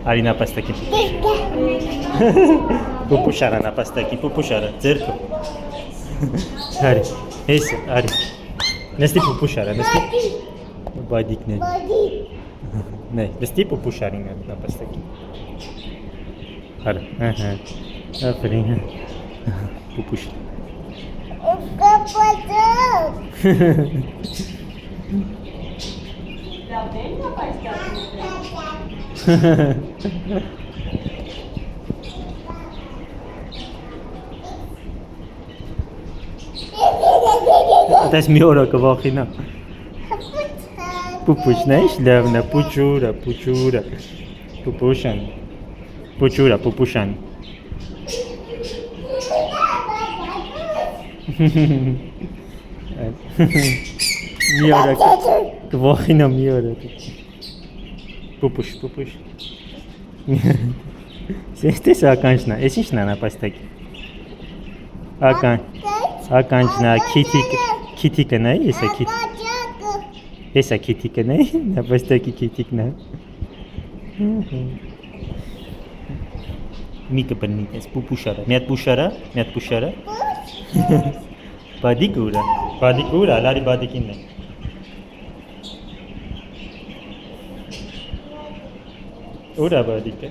Արի նապաստակի Պուպուշարա նապաստակի Պուպուշարա ձերքով Արի հես արի Նստի Պուպուշարա նստի Բադիկներ Նայ նստի Պուպուշարին նապաստակի Արա Աֆրին Պուպուշ Դες մի օր կվախինա Պուպուշն է շլավնա պուչուրա պուչուրա Պուպուշան Պուչուրա պուպուշան Մի օր կվախինա մի օր Պուպուշ պուպուշ Սեստես ականջնա ես ինչն անապաստակի Ականջնա քիթիկը նայ եսա քիթիկը նայ նապաստակի քիթիկն է Միկը բնի ես պուպուշարա մի հատ պուշարա Բադիկ ուրա լարի բադիկինն է Ուրա բադիկը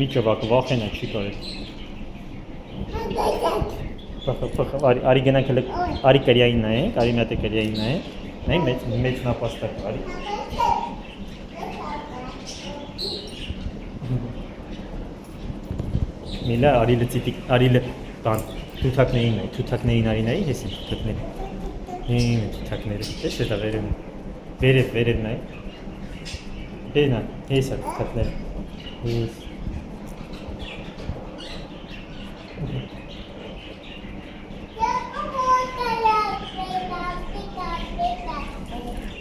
Միկը վախենա չի կարել Արի գնանք արի կրյային նայենք, արի մի հատ է կրյային նայենք Նայ մեծ նապաստակ արի Միլա արիլը ծիտիկ, արիլը տան թութակներին արի նայի, ես եմ թութակները Հին է թութակները, ես է դա վերև նայի Հենա, ես է թութակները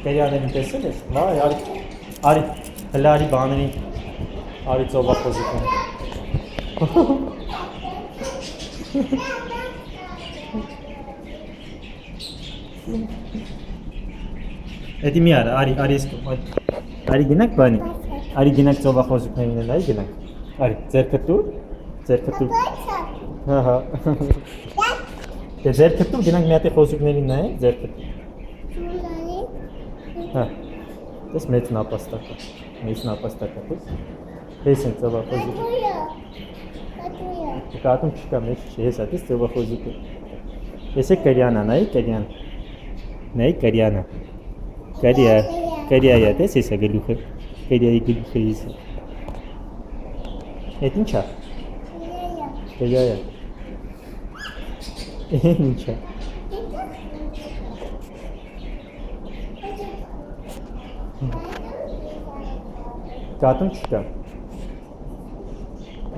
Կերյաներին տեսել ես, վայ, արի, հլա արի բաներին, արի ծովախոզիկում Էդի մի արա, արի եսկում, արի գնանք բանի, արի գնանք ծովախոզիկներին էլ, արի գնանք, արի, ձերքը տուր, հա, ձերքը տուր, գնանք մի հատի խոզիկներին նայենք, ձերքը տուր Հա, դες մեծ նապաստակը, ես են ծովախոզիկը Կատում չկա մեջ չի, ես ատիս ծովախոզիկը Ես է կրյանա, նայի կրյանա Կրյայա, տես ես է գլուխը, կրյայի գլուխը ես է Էդ ինչ է? Կրյայա Էն ինչ է? Կատում չկա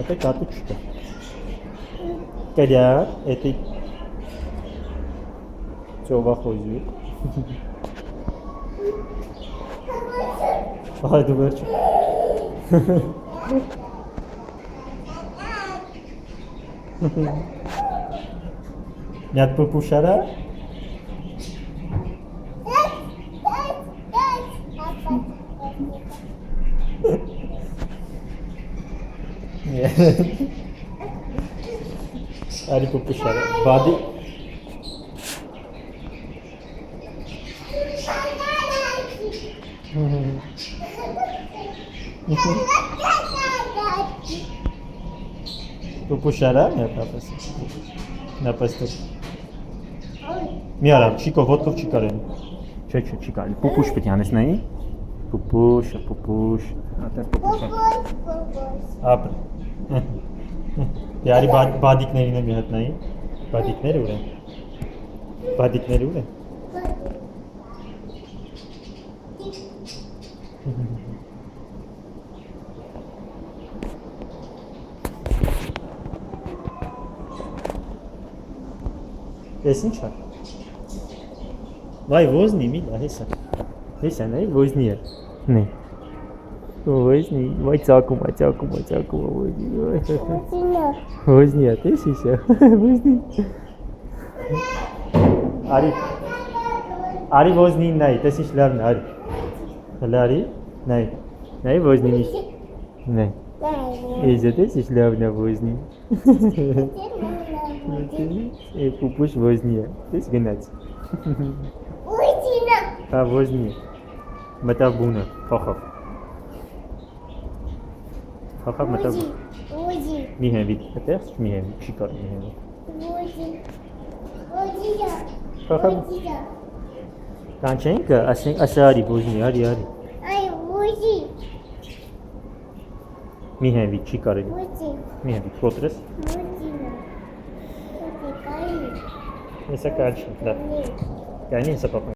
Էդ է կատու չկա Կրյա, էդ է ծովախոզիկ Ահա դու վերջ Մի հատ պուպուշարա Արի պուպուշարա, բադի Պուպուշարա, նապաստակ Մի արամ, շիկով, ոտքով չի կարեն Չէ, չի կարեն, պուպուշ պետ յանես նայի Պուպուշ Ատեր պուպուշա Ապր Արի բադիկներին է մի հատ նայի Բադիկները ուր են Ես ինչ է Վայ ոզնի մի դա հեսա նայի ոզնի է Նի Ոզնի վայ ծակում Ոզնի է տես իսա Ոզնի Արի ոզնին նայի տես ինչ լավն արի Հլարի Նայ ոզնի։ Նայ։ Իզը դες լավնա ոզնի։ Պուպուշ ոզնի է։ Դες գնաց։ Ուզինա։ Հա ոզնի։ Մտավ բունը, փոխավ։ Փոխավ մտավ։ Ուզի։ Մի հենվի, այդտեղ մի հենվի, չի կարող մի հենվի։ Ուզի։ Ուզիա։ Փոխավ։ Ուզիա։ Կանչենք, ասենք, ասարի ոզնի, արի։ Այ ուզի։ Մի հենվի, չի կարելի։ Ուզի։ Մի հենվի, կոտրես։ Ուզինա։ Ուզի կայի։ Հեսա կաչ, դա։ Կանի հեսա պապա։